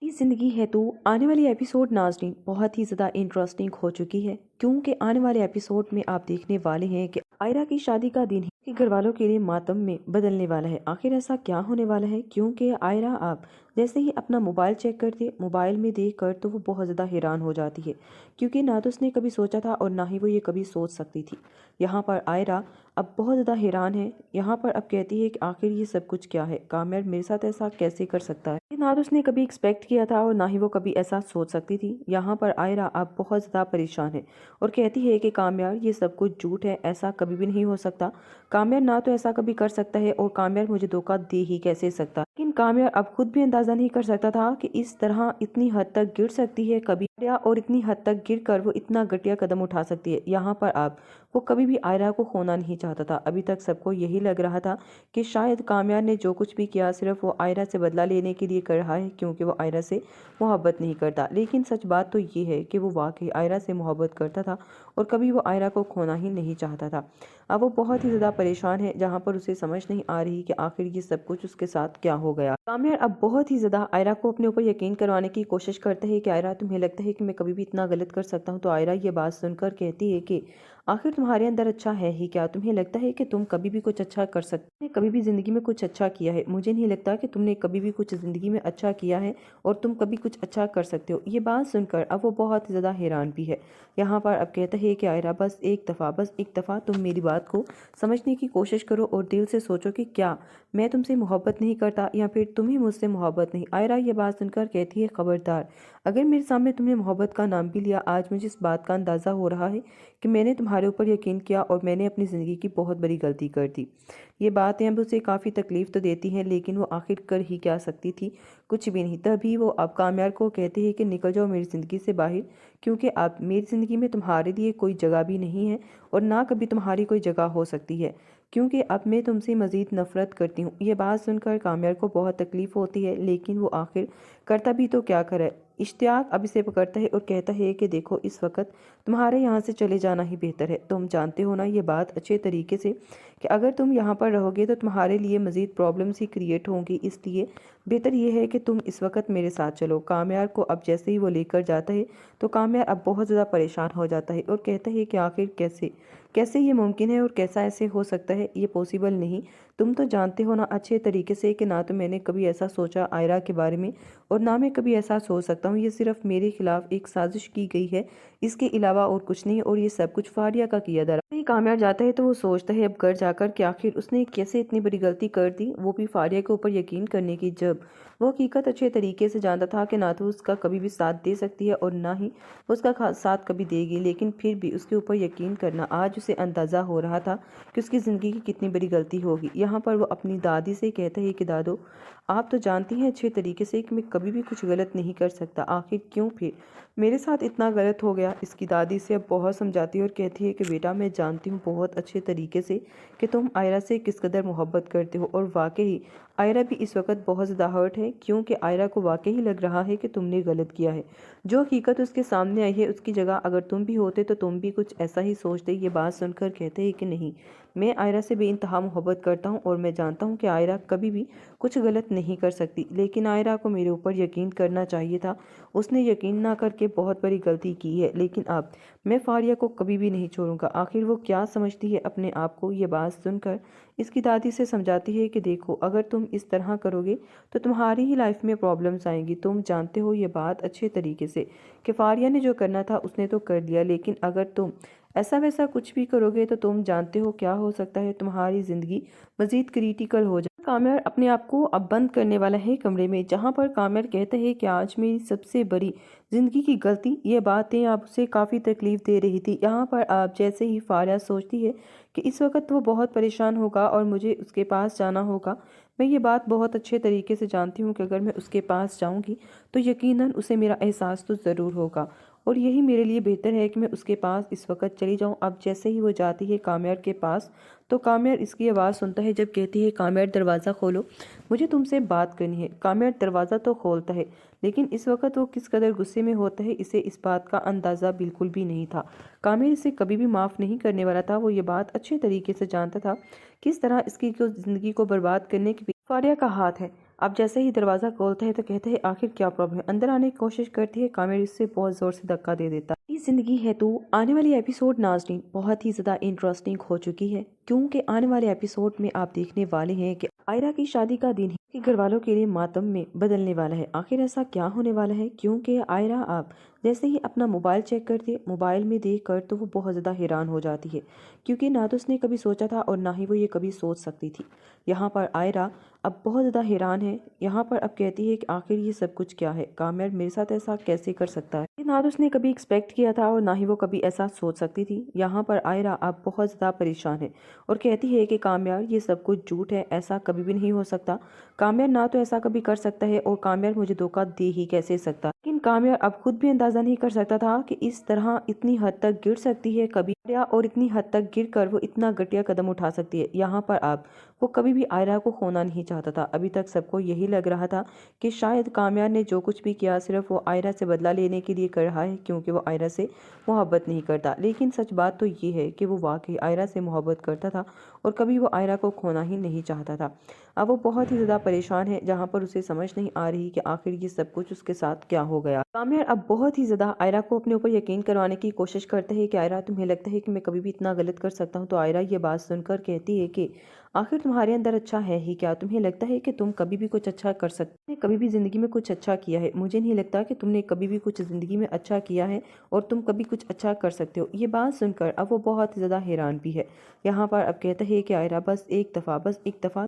ये ज़िंदगी है तो आने वाली एपिसोड नाज़रीन बहुत ही ज़्यादा इंटरेस्टिंग हो चुकी है, क्योंकि आने वाले एपिसोड में आप देखने वाले हैं कि आयरा की शादी का दिन ही घर वालों के लिए मातम में बदलने वाला है। आखिर ऐसा क्या होने वाला है, क्योंकि आयरा आप जैसे ही अपना मोबाइल चेक करती है, मोबाइल में देख कर तो वो बहुत ज़्यादा हैरान हो जाती है, क्योंकि ना तो उसने कभी सोचा था और ना ही वो ये कभी सोच सकती थी। यहाँ पर आयरा अब बहुत ज़्यादा हैरान है। यहाँ पर अब कहती है कि आखिर ये सब कुछ क्या है, काम्यार मेरे साथ ऐसा कैसे कर सकता है। ना तो उसने कभी एक्सपेक्ट किया था और ना ही वो कभी ऐसा सोच सकती थी। यहाँ पर आयरा अब बहुत ज़्यादा परेशान है और कहती है कि काम्यार ये सब कुछ झूठ है, ऐसा कभी भी नहीं हो सकता। काम्यार ना तो ऐसा कभी कर सकता है और काम्यार मुझे धोखा दे ही कैसे सकता। लेकिन काम्यार अब खुद भी अंदाजा नहीं कर सकता था कि इस तरह इतनी हद तक गिर सकती है कभी, और इतनी हद तक गिर कर वो इतना घटिया कदम उठा सकती है। यहाँ पर अब वो कभी भी आयरा को खोना नहीं चाहता था। अभी तक सबको यही लग रहा था कि शायद काम्यार ने जो कुछ भी किया सिर्फ वो आयरा से बदला लेने के लिए कर रहा है, क्योंकि वो आयरा से मोहब्बत नहीं करता। लेकिन सच बात तो ये है कि वो वाकई आयरा से मोहब्बत करता था और कभी वो आयरा को खोना ही नहीं चाहता था। अब वो बहुत ही ज़्यादा परेशान है, जहाँ पर उसे समझ नहीं आ रही कि आखिर ये सब कुछ उसके साथ क्या हो गया। काम्यार अब बहुत ही ज़्यादा आयरा को अपने ऊपर यकीन करवाने की कोशिश करता है कि आयरा, तुम्हें लगता है कि मैं कभी भी इतना गलत कर सकता हूँ? तो आयरा ये बात सुनकर कहती है कि आखिर तुम्हारे अंदर अच्छा है ही क्या? तुम्हें लगता है कि तुम कभी भी कुछ अच्छा कर सकते हो? कभी भी जिंदगी में कुछ अच्छा किया है? मुझे नहीं लगता कि तुमने कभी भी कुछ जिंदगी में अच्छा किया है और तुम कभी कुछ अच्छा कर सकते हो। ये बात सुनकर अब वो बहुत ही ज़्यादा हैरान भी है। यहाँ पर अब कहता है कि आयरा बस एक दफ़ा तुम मेरी बात को समझने की कोशिश करो और दिल से सोचो कि क्या मैं तुमसे मोहब्बत नहीं करता या फिर तुम्हें मुझसे मोहब्बत नहीं। आयरा ये बात सुनकर कहती है, खबरदार, अगर मेरे सामने तुमने मोहब्बत का नाम भी लिया, आज मुझे इस बात का अंदाज़ा हो रहा है कि मैंने तुम्हारे ऊपर यकीन किया और मैंने अपनी ज़िंदगी की बहुत बड़ी गलती कर दी। ये बातें अब उसे काफ़ी तकलीफ़ तो देती हैं, लेकिन वो आखिर कर ही क्या सकती थी, कुछ भी नहीं। तभी वो अब काम्यार को कहती है कि निकल जाओ मेरी ज़िंदगी से बाहर, क्योंकि अब मेरी ज़िंदगी में तुम्हारे लिए कोई जगह भी नहीं है और ना कभी तुम्हारी कोई जगह हो सकती है, क्योंकि अब मैं तुमसे मज़ीद नफ़रत करती हूँ। ये बात सुनकर काम्यार को बहुत तकलीफ़ होती है, लेकिन वो आखिर करता भी तो क्या करे। इश्तियाक अब इसे पकड़ता है और कहता है कि देखो, इस वक्त तुम्हारे यहाँ से चले जाना ही बेहतर है। तुम जानते हो ना ये बात अच्छे तरीके से कि अगर तुम यहाँ पर रहोगे तो तुम्हारे लिए मज़ीद प्रॉब्लम्स ही क्रिएट होंगी, इसलिए बेहतर ये है कि तुम इस वक्त मेरे साथ चलो। काम्यार को अब जैसे ही वो लेकर जाता है तो काम्यार अब बहुत ज़्यादा परेशान हो जाता है और कहता है कि आखिर कैसे कैसे ये मुमकिन है और कैसा ऐसे हो सकता है, ये पॉसिबल नहीं। तुम तो जानते हो ना अच्छे तरीके से कि ना तो मैंने कभी ऐसा सोचा आयरा के बारे में और ना मैं कभी ऐसा सोच सकता हूँ। ये सिर्फ मेरे खिलाफ एक साजिश की गई है, इसके अलावा और कुछ नहीं, और ये सब कुछ फारिया का किया धरा। नहीं, कामयाब जाता है तो वो सोचता है अब घर जाकर कि आखिर उसने कैसे इतनी बड़ी गलती कर दी, वो भी फारिया के ऊपर यकीन करने की, जब वो हकीकत अच्छे तरीके से जानता था कि ना तो उसका कभी भी साथ दे सकती है और ना ही वो उसका साथ कभी देगी। लेकिन फिर भी उसके ऊपर यकीन करना, आज उसे अंदाज़ा हो रहा था कि उसकी ज़िंदगी की कितनी बड़ी गलती होगी। यहाँ पर वो अपनी दादी से कहता है कि दादो, आप तो जानती हैं अच्छे तरीके से कि मैं कभी भी कुछ गलत नहीं कर सकता, आखिर क्यों फिर मेरे साथ इतना गलत हो गया। इसकी दादी से अब बहुत समझाती है और कहती है कि बेटा, मैं जानती हूँ बहुत अच्छे तरीके से कि तुम आयरा से किस कदर मोहब्बत करते हो, और वाकई आयरा भी इस वक्त बहुत ज़्यादा हर्ट है, क्योंकि आयरा को वाकई ही लग रहा है कि तुमने गलत किया है। जो हकीकत उसके सामने आई है उसकी जगह अगर तुम भी होते तो तुम भी कुछ ऐसा ही सोचते। ये बात सुनकर कहते हैं कि नहीं, मैं आयरा से बेइंतहा मोहब्बत करता हूँ और मैं जानता हूँ कि आयरा कभी भी कुछ गलत नहीं कर सकती, लेकिन आयरा को मेरे ऊपर यकीन करना चाहिए था। उसने यकीन ना करके बहुत बड़ी गलती की है, लेकिन अब मैं फारिया को कभी भी नहीं छोड़ूंगा। आखिर वो क्या समझती है अपने आप को। ये बात सुनकर इसकी दादी से समझाती है कि देखो, अगर तुम इस तरह करोगे तो तुम्हारी ही लाइफ में प्रॉब्लम्स आएंगी। तुम जानते हो ये बात अच्छे तरीके से कि फारिया ने जो करना था उसने तो कर दिया, लेकिन अगर तुम ऐसा वैसा कुछ भी करोगे तो तुम जानते हो क्या हो सकता है, तुम्हारी ज़िंदगी मज़ीद क्रिटिकल हो जाए। काम्यार अपने आप को अब बंद करने वाला है कमरे में, जहाँ पर काम्यार कहता है कि आज मेरी सबसे बड़ी ज़िंदगी की गलती, ये बातें आप उसे काफ़ी तकलीफ़ दे रही थी। यहाँ पर आप जैसे ही फारिया सोचती है कि इस वक्त वो बहुत परेशान होगा और मुझे उसके पास जाना होगा। मैं ये बात बहुत अच्छे तरीके से जानती हूँ कि अगर मैं उसके पास जाऊँगी तो यकीनन उसे मेरा एहसास तो ज़रूर होगा और यही मेरे लिए बेहतर है कि मैं उसके पास इस वक्त चली जाऊँ। अब जैसे ही वो जाती है काम्यार के पास तो काम्यार इसकी आवाज़ सुनता है, जब कहती है काम्यार दरवाज़ा खोलो, मुझे तुमसे बात करनी है। काम्यार दरवाज़ा तो खोलता है, लेकिन इस वक्त वो किस कदर गुस्से में होता है इसे इस बात का अंदाज़ा बिल्कुल भी नहीं था। काम्यार इसे कभी भी माफ़ नहीं करने वाला था। वो ये बात अच्छे तरीके से जानता था किस तरह इसकी ज़िंदगी को बर्बाद करने के पीछे फारिया का हाथ है। अब जैसे ही दरवाज़ा खोलता है तो कहता है आखिर क्या प्रॉब्लम है। अंदर आने की कोशिश करती है, कामिल इससे बहुत ज़ोर से धक्का दे देता है। ज़िंदगी है तो आने वाली एपिसोड नाज़नीन बहुत ही ज़्यादा इंटरेस्टिंग हो चुकी है, क्योंकि आने वाले एपिसोड में आप देखने वाले हैं कि आयरा की शादी का दिन ही घर वालों के लिए मातम में बदलने वाला है। आखिर ऐसा क्या होने वाला है, क्योंकि आयरा आप जैसे ही अपना मोबाइल चेक करती है, मोबाइल में देख कर तो वो बहुत ज़्यादा हैरान हो जाती है, क्योंकि ना तो उसने कभी सोचा था और ना ही वो ये कभी सोच सकती थी। यहाँ पर आयरा अब बहुत ज़्यादा हैरान है। यहाँ पर अब कहती है कि आखिर ये सब कुछ क्या है, कामिल मेरे साथ ऐसा कैसे कर सकता है। ये ना तो उसने कभी एक्सपेक्ट किया था और ना ही वो कभी ऐसा सोच सकती थी। यहाँ पर आयरा अब बहुत ज़्यादा परेशान है और कहती है कि कामिल ये सब कुछ झूठ है, ऐसा कभी भी नहीं हो सकता। कामिल ना तो ऐसा कभी कर सकता है और कामिल मुझे धोखा दे ही कैसे सकता। लेकिन कामिल अब खुद भी अंदाज़ा नहीं कर सकता था कि इस तरह इतनी हद तक गिर सकती है कभी, और इतनी हद तक गिर कर वो इतना घटिया कदम उठा सकती है। यहाँ पर अब वो कभी भी आयरा को खोना नहीं चाहता था। अभी तक सबको यही लग रहा था कि शायद कामिल ने जो कुछ भी किया सिर्फ वो आयरा से बदला लेने के लिए कर रहा है, क्योंकि वो आयरा से मोहब्बत नहीं करता। लेकिन सच बात तो ये है कि वो वाकई आयरा से मोहब्बत करता था और कभी वो आयरा को खोना ही नहीं चाहता था। अब वो बहुत ही ज़्यादा परेशान है, जहाँ पर उसे समझ नहीं आ रही कि आखिर ये सब कुछ उसके साथ क्या हो गया। कामिल अब बहुत ही ज़्यादा आयरा को अपने ऊपर यकीन करवाने की कोशिश करता है कि आयरा तुम्हें लगता है कि मैं कभी भी इतना गलत कर सकता हूँ। तो आयरा ये बात सुनकर कहती है कि आखिर तुम्हारे अंदर अच्छा है ही क्या, तुम्हें लगता है कि तुम कभी भी कुछ अच्छा कर सकते हो, कभी भी जिंदगी में कुछ अच्छा किया है। मुझे नहीं लगता कि तुमने कभी भी कुछ जिंदगी में अच्छा किया है और तुम कभी कुछ अच्छा कर सकते हो। ये बात सुनकर अब वो बहुत ज़्यादा हैरान भी है। यहाँ पर अब कहता है कि आयरा बस एक दफ़ा